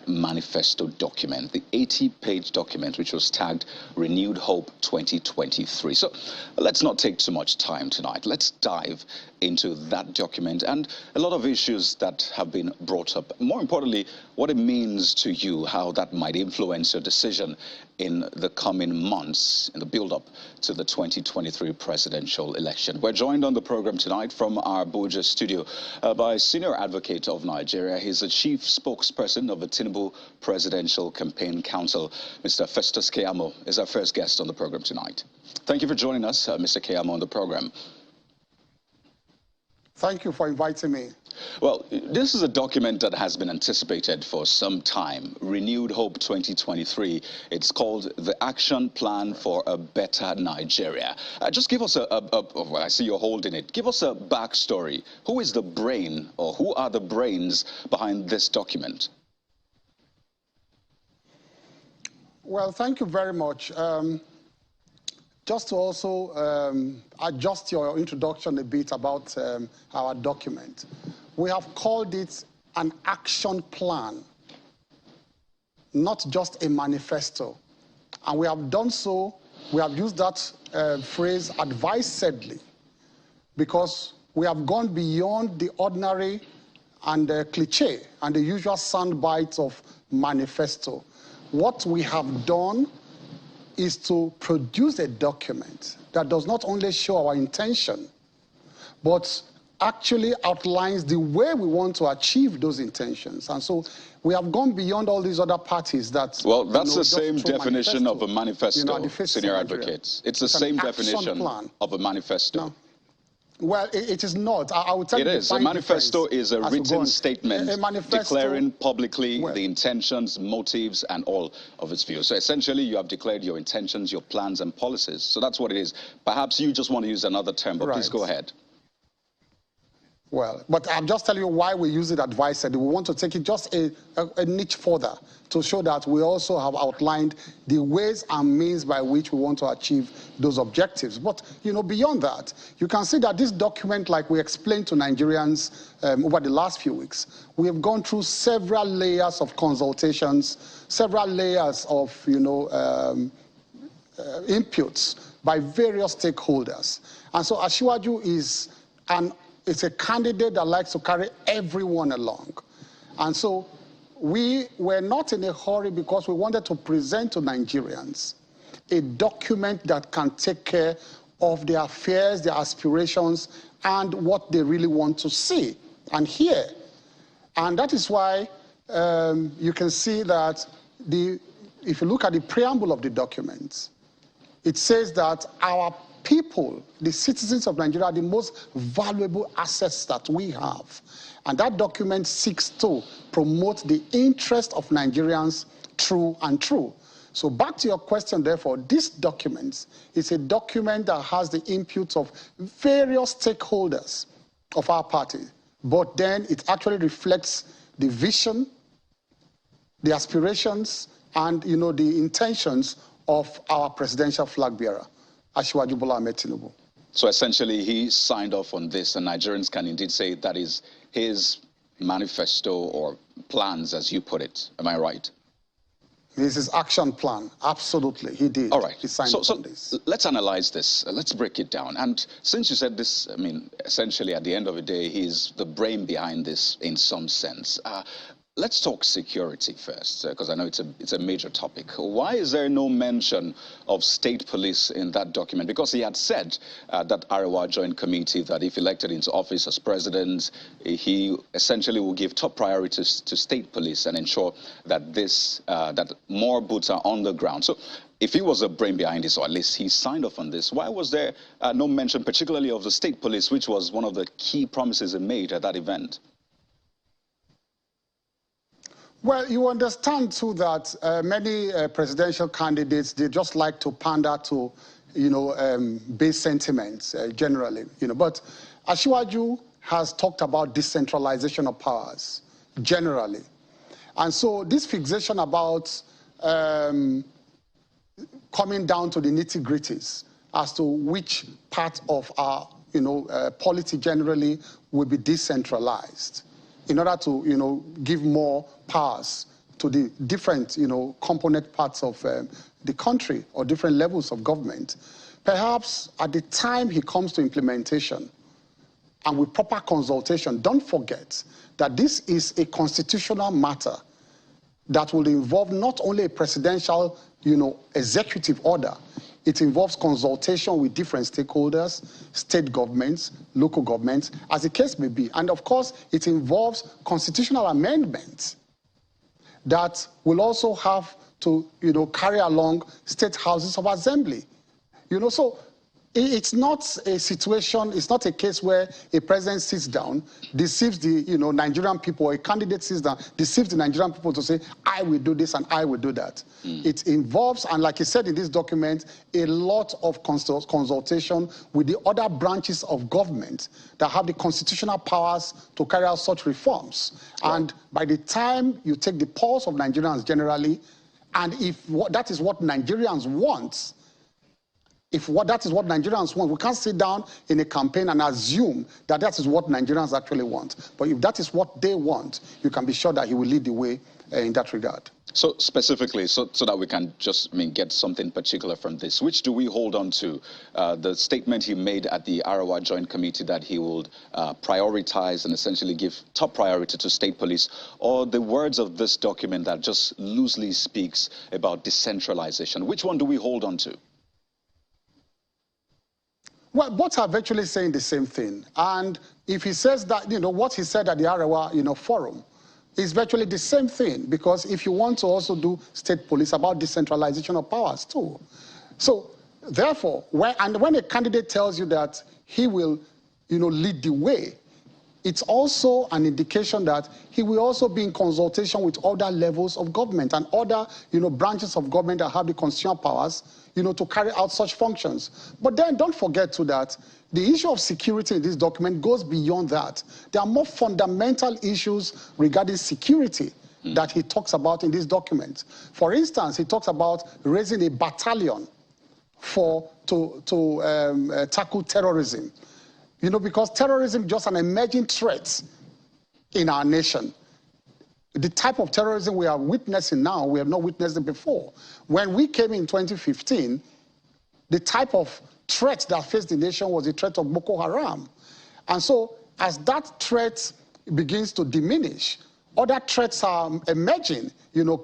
manifesto document, the 80-page document, which was tagged Renewed Hope 2023. So let's not take too much time tonight. Let's dive into that document and a lot of issues that have been brought up. More importantly, what it means to you, how that might influence your decision in the coming months in the build-up to the 2023 presidential election. We're joined on the program tonight from our Abuja studio by Senior Advocate of Nigeria. He's the Chief Spokesperson of the Tinubu Presidential Campaign Council. Mr. Festus Keyamo is our first guest on the program tonight. Thank you for joining us, Mr. Keyamo, on the program. Thank you for inviting me. Well, this is a document that has been anticipated for some time, Renewed Hope 2023. It's called the Action Plan for a Better Nigeria. Just give us well, I see you're holding it. Give us a backstory. Who is the brain, or who are the brains behind this document? Well, thank you very much. Just to also adjust your introduction a bit about our document. We have called it an action plan, not just a manifesto. And we have done so, we have used that phrase advisedly, because we have gone beyond the ordinary and the cliche and the usual sound bites of manifesto. What we have done is to produce a document that does not only show our intention, but actually outlines the way we want to achieve those intentions. And so we have gone beyond all these other parties that... Well, that's the same definition of a manifesto, Senior Advocates. It's the same definition of a manifesto. No. Well, it is not. I will tell you. It is. A manifesto is a written statement declaring publicly the intentions, motives, and all of its views. So essentially, you have declared your intentions, your plans, and policies. So that's what it is. Perhaps you just want to use another term, but please go ahead. Well, but I'm just telling you why we use it advisedly. We want to take it just a niche further to show that we also have outlined the ways and means by which we want to achieve those objectives. But, you know, beyond that, you can see that this document, like we explained to Nigerians over the last few weeks, we have gone through several layers of consultations, several layers of, you know, inputs by various stakeholders. And so Asiwaju is it's a candidate that likes to carry everyone along. And so we were not in a hurry because we wanted to present to Nigerians a document that can take care of their fears, their aspirations, and what they really want to see and hear. And that is why you can see that if you look at the preamble of the document, it says that our people, the citizens of Nigeria, are the most valuable assets that we have. And that document seeks to promote the interest of Nigerians through and through. So back to your question, therefore, this document is a document that has the input of various stakeholders of our party. But then it actually reflects the vision, the aspirations, and, you know, the intentions of our presidential flag bearer, Asiwaju Bola Ahmed Tinubu. So essentially, he signed off on this, and Nigerians can indeed say that is his manifesto or plans, as you put it. Am I right? This is action plan. Absolutely, he did. All right. He signed off on this. Let's analyze this. Let's break it down. And since you said this, I mean, essentially, at the end of the day, he's the brain behind this in some sense. Let's talk security first, because I know it's a major topic. Why is there no mention of state police in that document? Because he had said that Arewa Joint Committee, that if elected into office as president, he essentially will give top priorities to state police and ensure that that more boots are on the ground. So if he was a brain behind this, or at least he signed off on this, why was there no mention particularly of the state police, which was one of the key promises he made at that event? Well, you understand, too, that many presidential candidates, they just like to pander to, you know, base sentiments, generally. You know, but Asiwaju has talked about decentralization of powers, generally. And so this fixation about coming down to the nitty-gritties as to which part of our, you know, polity generally will be decentralized, in order to, you know, give more powers to the different, component parts of the country or different levels of government, perhaps at the time he comes to implementation and with proper consultation, don't forget that this is a constitutional matter that will involve not only a presidential, executive order. It involves consultation with different stakeholders, state governments, local governments, as the case may be. And of course, it involves constitutional amendments that will also have to, carry along state houses of assembly. So it's not a situation, it's not a case where a president sits down, deceives the, Nigerian people, or a candidate sits down, deceives the Nigerian people to say, I will do this and I will do that. It involves, and like he said in this document, a lot of consultation with the other branches of government that have the constitutional powers to carry out such reforms. Right. And by the time you take the pulse of Nigerians generally, and if that is what Nigerians want, that is what Nigerians want, we can't sit down in a campaign and assume that that is what Nigerians actually want. But if that is what they want, you can be sure that he will lead the way in that regard. So specifically, so that we can just get something particular from this, which do we hold on to? The statement he made at the Arawa Joint Committee that he would prioritize and essentially give top priority to state police, or the words of this document that just loosely speaks about decentralization? Which one do we hold on to? Well, both are virtually saying the same thing. And if he says that, what he said at the Arawa, forum is virtually the same thing, because if you want to also do state police about decentralization of powers too. So therefore, when a candidate tells you that he will, lead the way, it's also an indication that he will also be in consultation with other levels of government and other, branches of government that have the constitutional powers, to carry out such functions. But then don't forget too that the issue of security in this document goes beyond that. There are more fundamental issues regarding security that he talks about in this document. For instance, he talks about raising a battalion to tackle terrorism. Because terrorism is just an emerging threat in our nation. The type of terrorism we are witnessing now, we have not witnessed it before. When we came in 2015, the type of threat that faced the nation was the threat of Boko Haram. And so as that threat begins to diminish, other threats are emerging,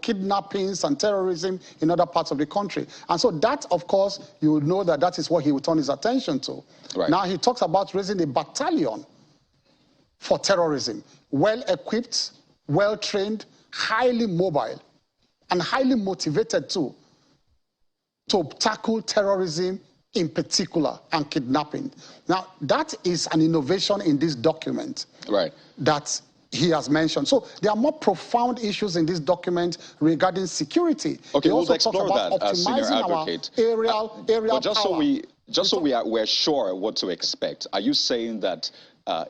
kidnappings and terrorism in other parts of the country. And so that, of course, you will know that is what he will turn his attention to. Right. Now he talks about raising a battalion for terrorism, well-equipped, well-trained, highly mobile, and highly motivated too, to tackle terrorism in particular and kidnapping. Now, that is an innovation in this document. Right. That he has mentioned. So there are more profound issues in this document regarding security. Okay, he also we'll explore talks about that, optimizing Senior Advocate. Our aerial but just power. we're sure what to expect, are you saying that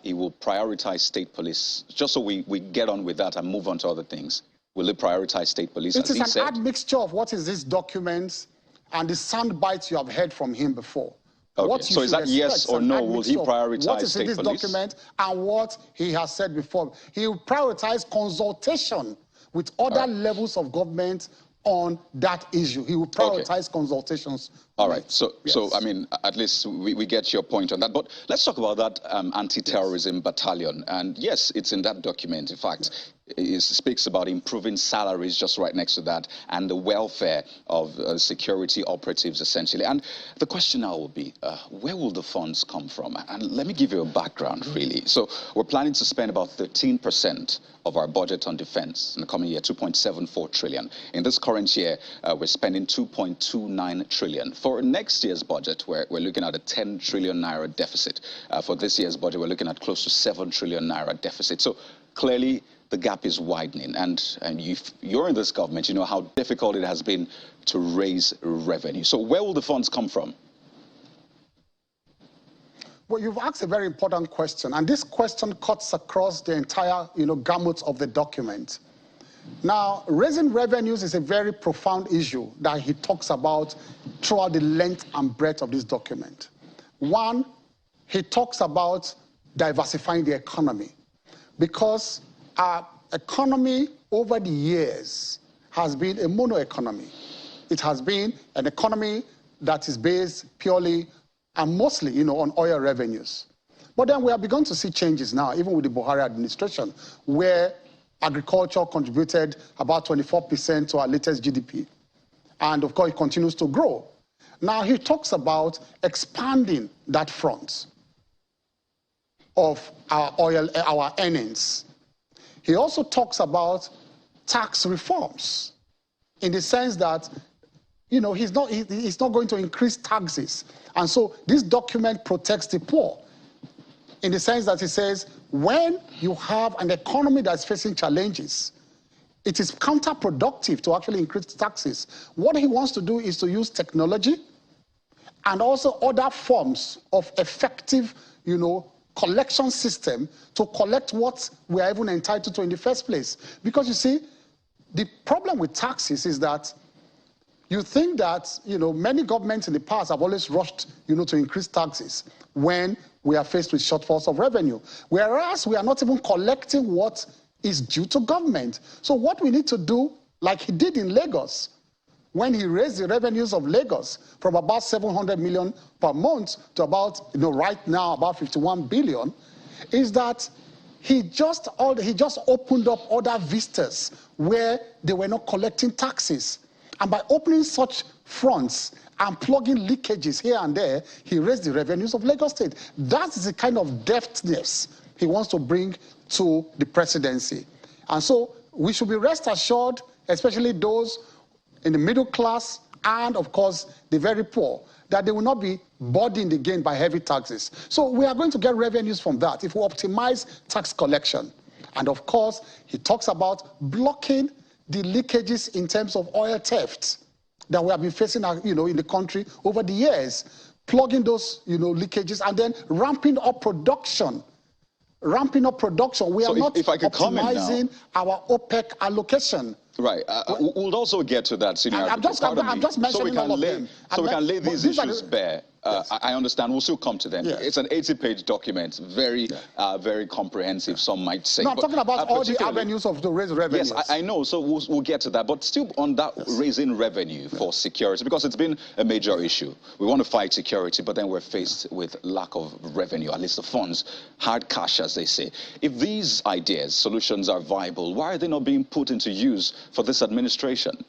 he will prioritize state police, just so we get on with that and move on to other things? Will he prioritize state police? It is an admixture of what is this document and the sound bites you have heard from him before. Okay. So is that yes or no? Will he prioritize what is state in this police? Document and what he has said before? He will prioritize consultation with other levels of government on that issue. He will prioritize consultations. All right. So, I mean, at least we get your point on that. But let's talk about that anti-terrorism battalion. And yes, it's in that document. In fact, it speaks about improving salaries just right next to that and the welfare of security operatives, essentially. And the question now will be, where will the funds come from? And let me give you a background, really. So we're planning to spend about 13% of our budget on defense in the coming year, 2.74 trillion. In this current year, we're spending 2.29 trillion. For next year's budget, we're looking at a 10 trillion naira deficit. For this year's budget, we're looking at close to 7 trillion naira deficit. So clearly, the gap is widening. And if you're in this government, you know how difficult it has been to raise revenue. So where will the funds come from? Well, you've asked a very important question, and this question cuts across the entire, gamut of the document. Now, raising revenues is a very profound issue that he talks about throughout the length and breadth of this document. One, he talks about diversifying the economy, because our economy over the years has been a mono economy. It has been an economy that is based purely and mostly, on oil revenues. But then we have begun to see changes now, even with the Buhari administration, where agriculture contributed about 24% to our latest GDP. And of course, it continues to grow. Now he talks about expanding that front of our earnings. He also talks about tax reforms in the sense that, he's not going to increase taxes. And so this document protects the poor in the sense that it says, when you have an economy that's facing challenges, it is counterproductive to actually increase taxes. What he wants to do is to use technology and also other forms of effective, collection system to collect what we are even entitled to in the first place. Because you see, the problem with taxes is that you think that, many governments in the past have always rushed, to increase taxes when we are faced with shortfalls of revenue. Whereas we are not even collecting what is due to government. So what we need to do, like he did in Lagos, when he raised the revenues of Lagos from about 700 million per month to about, right now, about 51 billion, is that he just opened up other vistas where they were not collecting taxes. And by opening such fronts and plugging leakages here and there, he raised the revenues of Lagos State. That's the kind of deftness he wants to bring to the presidency. And so we should be rest assured, especially those in the middle class and, of course, the very poor, that they will not be burdened again by heavy taxes. So we are going to get revenues from that if we optimize tax collection. And, of course, he talks about blocking the leakages in terms of oil theft that we have been facing, in the country over the years, plugging those, leakages and then ramping up production. We are not optimizing our OPEC allocation. Right. We'll also get to that, Senior. I'm just mentioning all of them. So we can lay these issues bare. Yes. I understand. We'll still come to them. Yes. It's an 80-page document, very comprehensive, some might say. No, I'm talking about all the avenues of the raised revenues. Yes, I know. So we'll get to that. But still on that raising revenue for security, because it's been a major issue. We want to fight security, but then we're faced with lack of revenue, at least the funds, hard cash, as they say. If these ideas, solutions are viable, why are they not being put into use for this administration?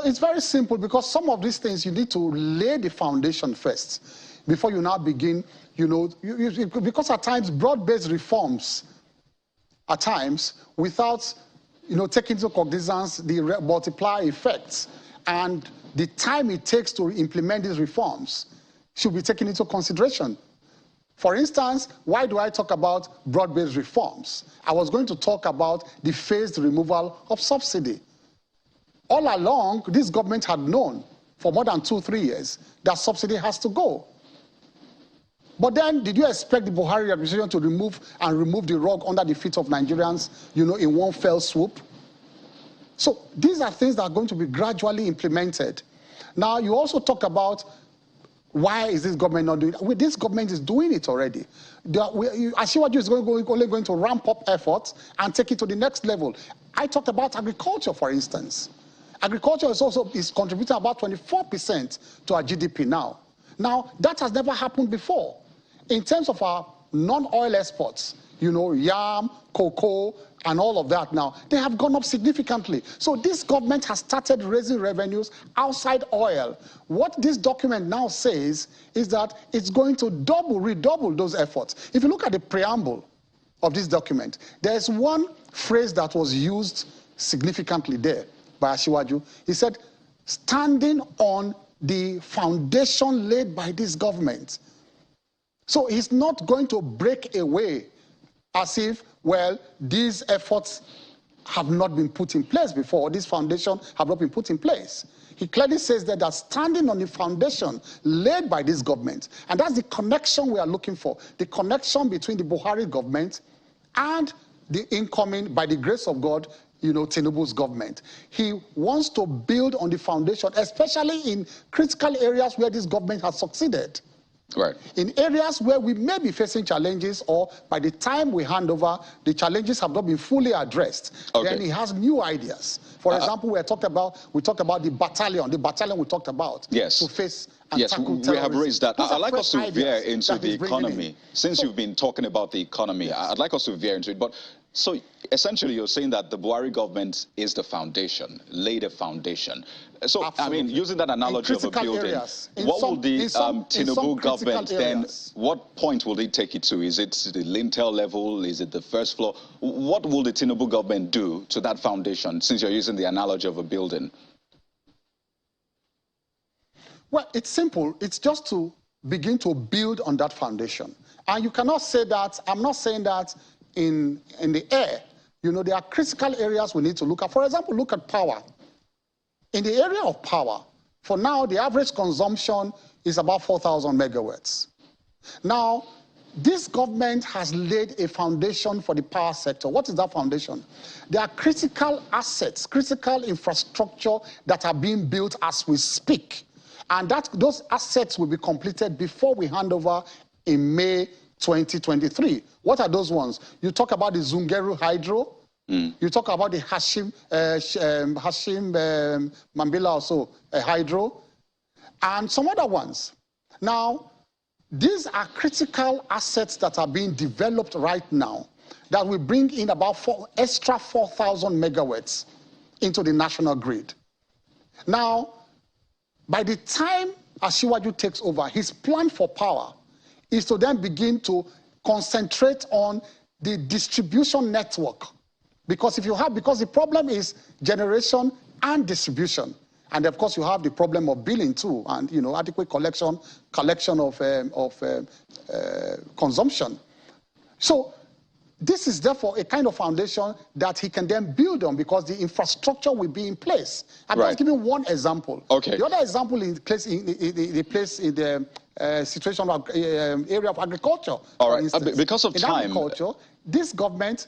It's very simple, because some of these things you need to lay the foundation first before you now begin, because at times broad-based reforms, at times, without, taking into cognizance the multiplier effects and the time it takes to implement these reforms should be taken into consideration. For instance, why do I talk about broad-based reforms? I was going to talk about the phased removal of subsidy. All along, this government had known for more than 2-3 years that subsidy has to go. But then, did you expect the Buhari administration to remove the rug under the feet of Nigerians, in one fell swoop? So these are things that are going to be gradually implemented. Now, you also talk about why is this government not doing it? This government is doing it already. Asiwaju is only going to ramp up efforts and take it to the next level. I talked about agriculture, for instance. Agriculture is contributing about 24% to our GDP now. Now, that has never happened before. In terms of our non-oil exports, yam, cocoa, and all of that now, they have gone up significantly. So this government has started raising revenues outside oil. What this document now says is that it's going to redouble those efforts. If you look at the preamble of this document, there's one phrase that was used significantly there by Asiwaju. He said, standing on the foundation laid by this government. So he's not going to break away as if, well, these efforts have not been put in place before, or this foundation have not been put in place. He clearly says that they're standing on the foundation laid by this government. And that's the connection we are looking for, the connection between the Buhari government and the incoming, by the grace of God, Tinubu's government. He wants to build on the foundation, especially in critical areas where this government has succeeded. Right. In areas where we may be facing challenges, or by the time we hand over, the challenges have not been fully addressed, Okay. then he has new ideas. For example, we talked about the battalion we talked about, yes, to face and yes, tackle we terrorism. have raised that. I'd like us to veer into the he's bringing economy. Since you've been talking about the economy, Yes. I'd like us to veer into it. But so essentially, you're saying that the Buhari government is the foundation, laid a foundation. So, Absolutely. I mean, using that analogy of a building, what will the Tinubu government then, what point will they take it to? Is it the lintel level? Is it the first floor? What will the Tinubu government do to that foundation, since you're using the analogy of a building? Well, it's simple. It's just to begin to build on that foundation. And you cannot say that, I'm not saying that in the air. You know, there are critical areas we need to look at. For example, look at power. In the area of power, for now, the average consumption is about 4,000 megawatts. Now, this government has laid a foundation for the power sector. What is that foundation? There are critical assets, critical infrastructure that are being built as we speak. And those assets will be completed before we hand over in May 2023. What are those ones? You talk about the Zungeru Hydro. You talk about the Hashim Mambila also Hydro, and some other ones. Now, these are critical assets that are being developed right now that will bring in about extra 4,000 megawatts into the national grid. Now, by the time Asiwaju takes over, his plan for power is to then begin to concentrate on the distribution network. Because the problem is generation and distribution. And of course, you have the problem of billing too, and adequate collection of consumption. So this is therefore a kind of foundation that he can then build on, because the infrastructure will be in place. I'm just giving one example. Okay. The other example is the situation of area of agriculture. All right. Instance. Because of time, agriculture, this government,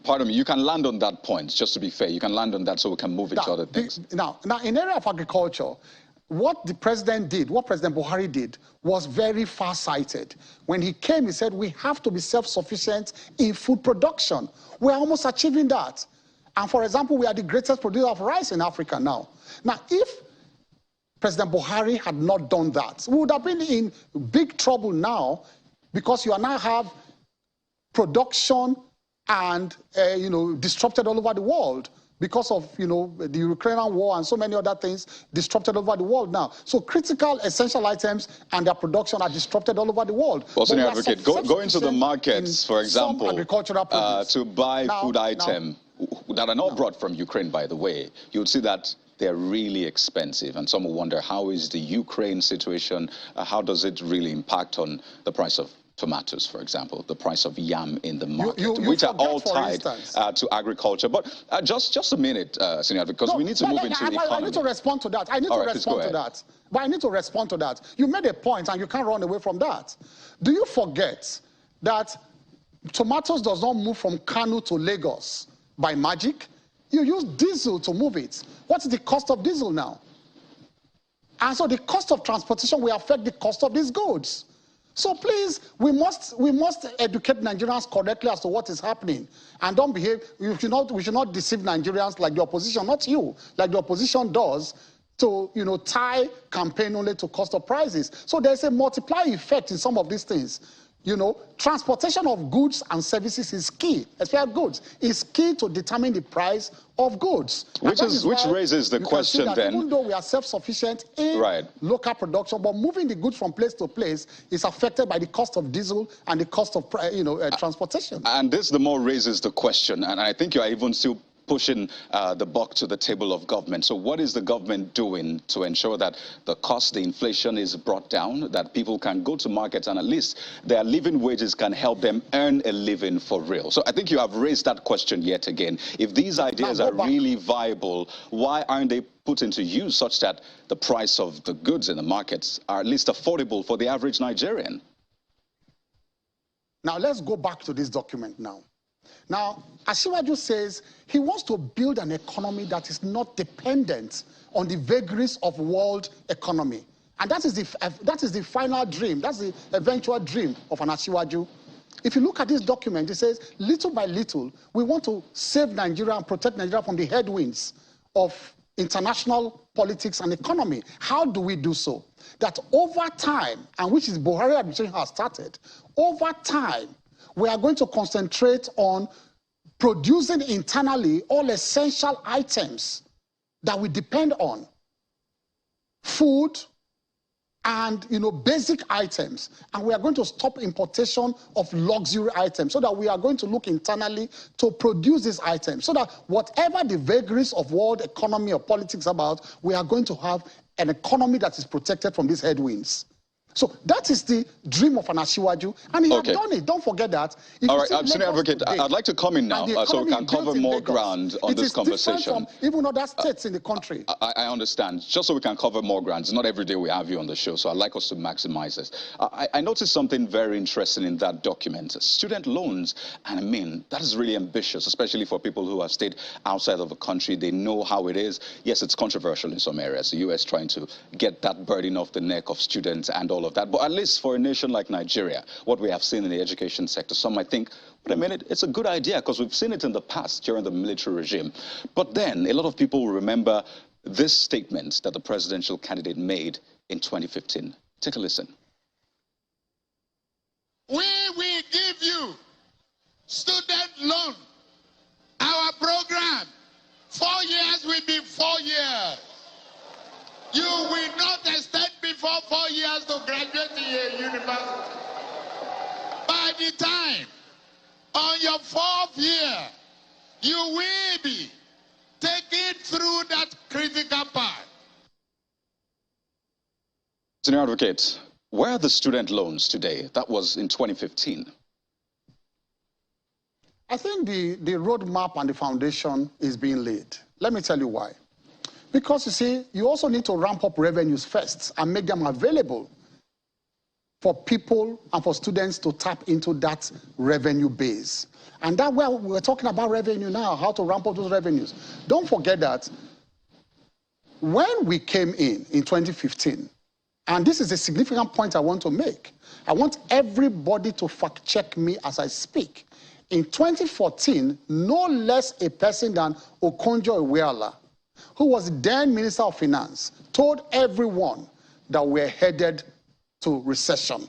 pardon me, you can land on that point, just to be fair. You can land on that so we can move into other things. Now, in area of agriculture, what the president did, what President Buhari did, was very far-sighted. When he came, he said, we have to be self-sufficient in food production. We're almost achieving that. And for example, we are the greatest producer of rice in Africa now. Now, if President Buhari had not done that, we would have been in big trouble now, because you now have production and disrupted all over the world because of the Ukrainian war and so many other things disrupted all over the world now. So critical essential items and their production are disrupted all over the world. Well, Senior Advocate, go into the markets, for example, to buy food items that are not brought from Ukraine, by the way. You would see that they're really expensive, and some will wonder, how is the Ukraine situation, how does it really impact on the price of tomatoes, for example, the price of yam in the market, which are all tied to agriculture. But just a minute, Senior, because we need to move into the economy. I need to respond to that. I need to respond to that. You made a point, and you can't run away from that. Do you forget that tomatoes does not move from Kano to Lagos by magic? You use diesel to move it. What's the cost of diesel now? And so the cost of transportation will affect the cost of these goods. So please, we must educate Nigerians correctly as to what is happening, and don't behave. We should not deceive Nigerians like the opposition, not you, like the opposition does, to tie campaign only to cost of prices. So there's a multiplier effect in some of these things. Transportation of goods and services is key, especially goods, is key to determine the price of goods. Which raises the question then. Even though we are self-sufficient in local production, but moving the goods from place to place is affected by the cost of diesel and the cost of transportation. And this the more raises the question, and I think you are even still pushing the buck to the table of government. So what is the government doing to ensure that the inflation is brought down, that people can go to markets and at least their living wages can help them earn a living for real? So I think you have raised that question yet again. If these ideas are really viable, why aren't they put into use such that the price of the goods in the markets are at least affordable for the average Nigerian? Now let's go back to this document now. Now, Asiwaju says he wants to build an economy that is not dependent on the vagaries of world economy. And that is the final dream. That's the eventual dream of an Asiwaju. If you look at this document, it says, little by little, we want to save Nigeria and protect Nigeria from the headwinds of international politics and economy. How do we do so? That over time, and which is Buhari administration has started, over time, we are going to concentrate on producing internally all essential items that we depend on. Food, and basic items, and we are going to stop importation of luxury items so that we are going to look internally to produce these items so that whatever the vagaries of world economy or politics about, we are going to have an economy that is protected from these headwinds. So that is the dream of an Asiwaju, and he has done it. Don't forget that. All right, Senior Advocate, I'd like to come in now so we can cover more ground on this conversation. From even other states in the country. I understand. Just so we can cover more ground. It's not every day we have you on the show, so I'd like us to maximize this. I noticed something very interesting in that document. Student loans, and I mean, that is really ambitious, especially for people who have stayed outside of the country. They know how it is. Yes, it's controversial in some areas. The U.S. trying to get that burden off the neck of students and all of that. But at least for a nation like Nigeria, what we have seen in the education sector, some might think, wait a minute, it's a good idea because we've seen it in the past during the military regime. But then a lot of people remember this statement that the presidential candidate made in 2015. Take a listen. We will give you student loan. Our program, 4 years will be 4 years. You will not extend before 4 years to graduate in a university. By the time, on your 4th year, you will be taken through that critical part. Senior Advocate, where are the student loans today? That was in 2015. I think the roadmap and the foundation is being laid. Let me tell you why. Because, you see, you also need to ramp up revenues first and make them available for people and for students to tap into that revenue base. And that's where we're talking about revenue now, how to ramp up those revenues. Don't forget that when we came in 2015, and this is a significant point I want to make, I want everybody to fact check me as I speak. In 2014, no less a person than Okonjo-Iweala, who was then Minister of Finance, told everyone that we're headed to recession.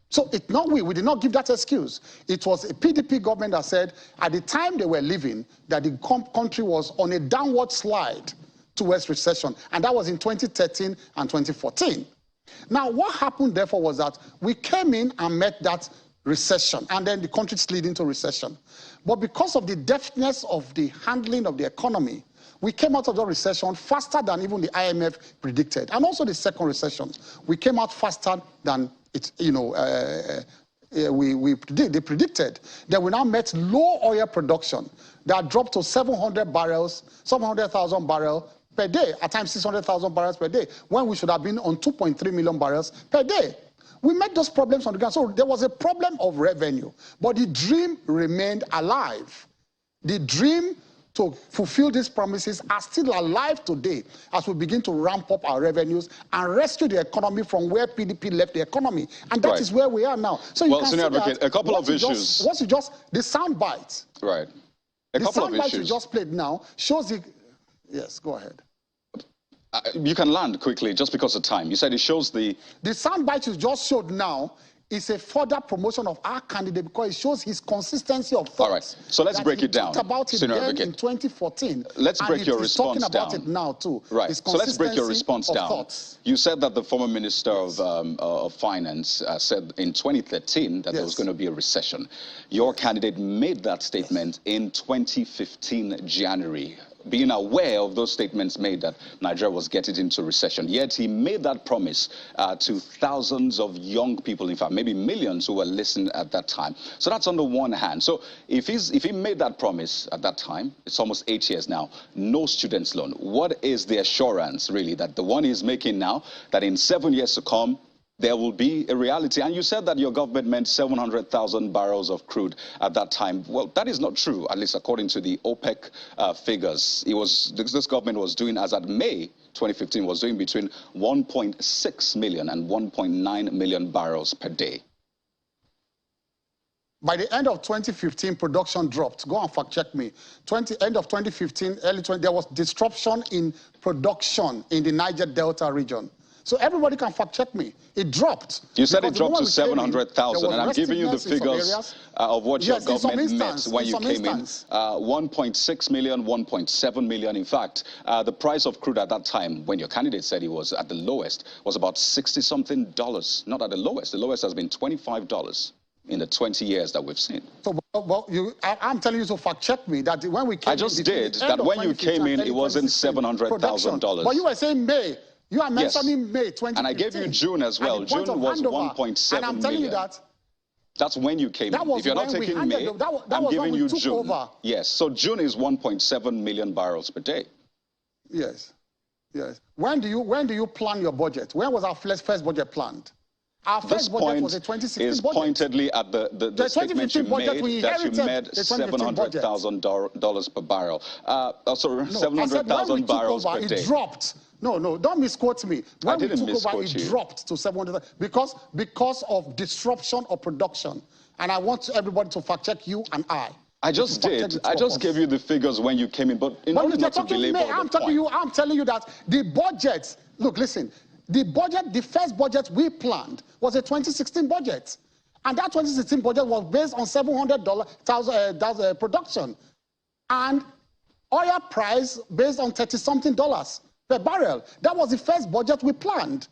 So it's not we did not give that excuse. It was a PDP government that said at the time they were leaving that the country was on a downward slide towards recession. And that was in 2013 and 2014. Now, what happened, therefore, was that we came in and met that recession, and then the country slid into recession. But because of the deftness of the handling of the economy, we came out of the recession faster than even the IMF predicted. And also the second recession, we came out faster than they predicted. Then we now met low oil production that dropped to 700,000 barrels per day, at times 600,000 barrels per day, when we should have been on 2.3 million barrels per day. We met those problems on the ground. So there was a problem of revenue, but the dream remained alive. The dream to fulfill these promises are still alive today as we begin to ramp up our revenues and rescue the economy from where PDP left the economy. And that is where we are now. So you can see that a couple of issues. The sound bite. Right. The sound bite you just played now shows the... Yes, go ahead. You can land quickly just because of time. You said it shows the... The sound bite you just showed now is a further promotion of our candidate because it shows his consistency of thoughts. All right, so let's break it down. About it then in 2014. Let's break your response down. Talking about it now too. Right, so let's break your response down. Thoughts. You said that the former Minister of Finance said in 2013 that there was going to be a recession. Your candidate made that statement in 2015 January, being aware of those statements made that Nigeria was getting into recession. Yet he made that promise to thousands of young people, in fact, maybe millions who were listening at that time. So that's on the one hand. So if he made that promise at that time, it's almost 8 years now, no students loan. What is the assurance, really, that the one he's making now, that in 7 years to come, there will be a reality. And you said that your government meant 700,000 barrels of crude at that time. Well, that is not true, at least according to the OPEC figures. This government was doing, as at May 2015, was doing between 1.6 million and 1.9 million barrels per day. By the end of 2015, production dropped. Go and fact check me. End of 2015, early 20, there was disruption in production in the Niger Delta region. So everybody can fact check me. It dropped. You said it dropped to 700,000, and I'm giving you the figures of what your government meant when you came in. 1.6 million, 1.7 million. In fact, the price of crude at that time, when your candidate said it was at the lowest, was about $60-something. Not at the lowest. The lowest has been $25 in the 20 years that we've seen. So, well, I'm telling you to fact check me that when we came I just did. That when you came in, it wasn't $700,000. But you were saying May. You are mentioning May 2015. And I gave you June as well. June was 1.7 million. And I'm telling you that. That's when you came in. If you're not taking May, I'm giving you June. Yes, so June is 1.7 million barrels per day. Yes, yes. When do you plan your budget? When was our first budget planned? Our first budget was a 2016 is budget. Pointedly at the statement you made that you made $700,000 per barrel. Sorry, 700,000 barrels per day. It dropped. No, don't misquote me. When we took over, it dropped to 700 because of disruption of production. And I want everybody to fact check you and I. I just did. I just gave you the figures when you came in, but in order not to belabor the point. I'm telling you that the budget. Look, listen. The first budget we planned was a 2016 budget. And that 2016 budget was based on $700,000 production. And oil price based on $30-something per barrel. That was the first budget we planned.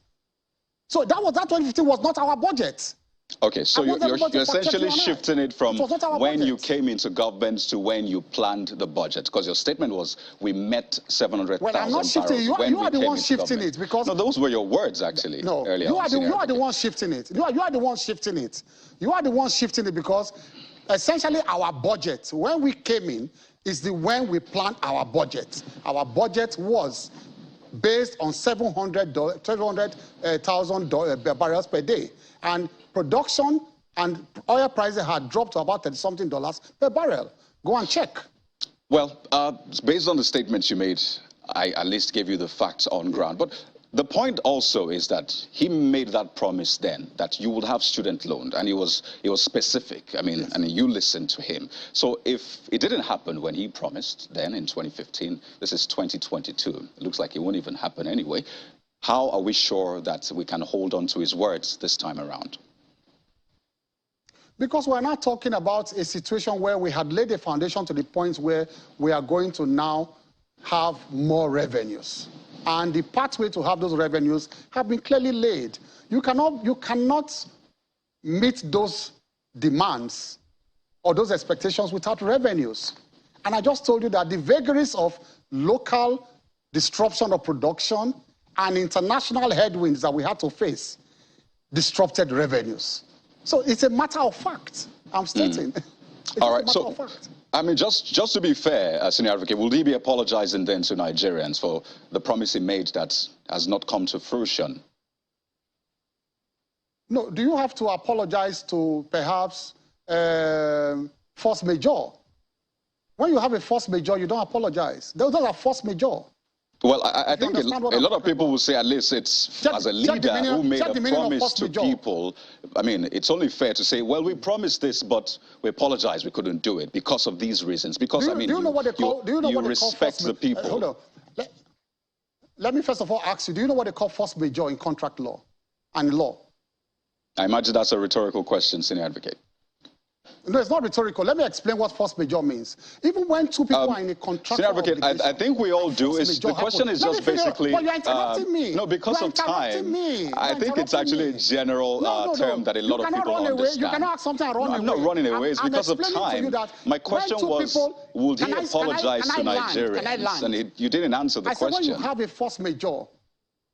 So that 2015 was not our budget. Okay, so you're essentially shifting it from when you came into government to when you planned the budget, because your statement was we met 700,000 Well, I'm not shifting. You are the one shifting it, because no, those were your words actually. No, earlier you are the one shifting it. You are the one shifting it. You are the one shifting it because essentially our budget when we came in is when we planned our budget. Our budget was based on 700,000 barrels per day, and production and oil prices had dropped to about $30-something per barrel. Go and check. Well, based on the statements you made, I at least gave you the facts on ground. But the point also is that he made that promise then that you would have student loan, and it was specific. I mean, yes. And you listened to him. So if it didn't happen when he promised then in 2015, this is 2022. It looks like it won't even happen anyway. How are we sure that we can hold on to his words this time around? Because we're not talking about a situation where we had laid a foundation to the point where we are going to now have more revenues. And the pathway to have those revenues have been clearly laid. You cannot meet those demands or those expectations without revenues. And I just told you that the vagaries of local disruption of production and international headwinds that we had to face disrupted revenues. So it's a matter of fact. I'm stating. All right. So, I mean, just to be fair, Senior Advocate, will he be apologizing then to Nigerians for the promise he made that has not come to fruition? No. Do you have to apologize to perhaps force majeure? When you have a force majeure, you don't apologize. Those are force majeure. Well, I think a lot of people will say at least it's as a leader who made a promise to people. I mean, it's only fair to say, well, we promised this, but we apologize we couldn't do it because of these reasons. Because, I mean, you respect the people. Hold on. Let me first of all ask you, do you know what they call force majeure in contract law and law? I imagine that's a rhetorical question, Senior Advocate. No, it's not rhetorical. Let me explain what force majeure means. Even when two people are in a contractual Advocate, I think we all do. The question is just basically... But you're interrupting me. No, because of time. I think it's actually a general term that a lot of people understand. You cannot ask something and run away. I'm not running away. It's because of time. My question was, would he apologize to Nigerians? And you didn't answer the question. I said when you have a force majeure,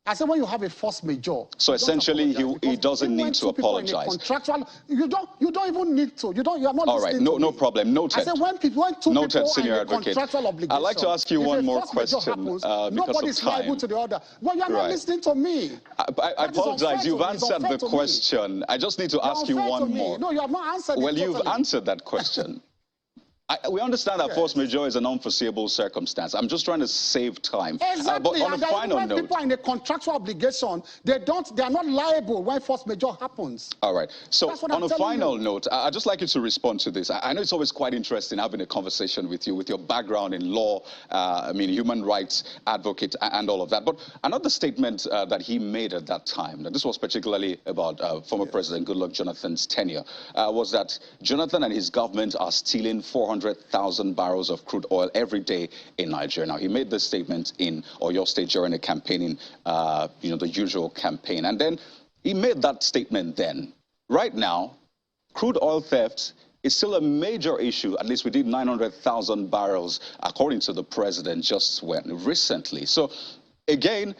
I said when you have a force majeure. So essentially, he doesn't need to apologize. Contractual, you don't even need to. You are not. All right, no problem. Noted. I said when two Noted, people senior are in a advocate. contractual obligation. I'd like to ask you one more question. Happens, nobody's liable to the other. Well, you are not listening to me. I apologize. You've answered the question. I just need to ask you one more. No, you have not answered it. Well, you've answered that question. We understand that force majeure is an unforeseeable circumstance. I'm just trying to save time. Exactly. But on a final note, people are in a contractual obligation, they are not liable when force majeure happens. All right. So on a final note, I'd just like you to respond to this. I know it's always quite interesting having a conversation with you, with your background in law, human rights advocate and all of that. But another statement that he made at that time, this was particularly about former President Goodluck Jonathan's tenure, was that Jonathan and his government are stealing 400,000 barrels of crude oil every day in Nigeria. Now, he made this statement in Oyo State during a campaigning, the usual campaign. And then he made that statement then. Right now, crude oil theft is still a major issue. At least we did 900,000 barrels, according to the president, just recently. So, again,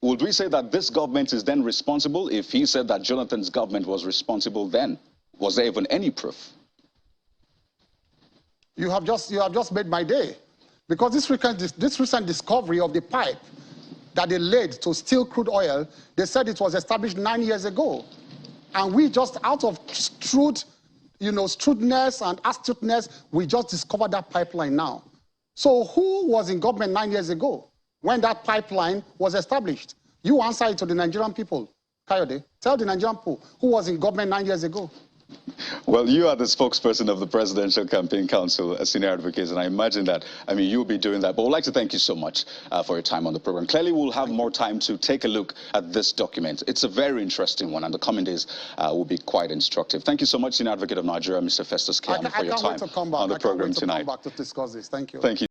would we say that this government is then responsible if he said that Jonathan's government was responsible then? Was there even any proof? You have just made my day, because this recent discovery of the pipe that they laid to steal crude oil, they said it was established 9 years ago, and we just out of shrewdness and astuteness, we just discovered that pipeline now. So who was in government 9 years ago when that pipeline was established? You answer it to the Nigerian people, Kayode. Tell the Nigerian people who was in government 9 years ago. Well, you are the spokesperson of the Presidential Campaign Council, a senior advocate, and I imagine that, you'll be doing that. But we'd like to thank you so much for your time on the program. Clearly, we'll have more time to take a look at this document. It's a very interesting one, and the coming days will be quite instructive. Thank you so much, Senior Advocate of Nigeria, Mr. Festus Keyamo, for your time on the program tonight. I can't wait to come back to discuss this. Thank you. Thank you.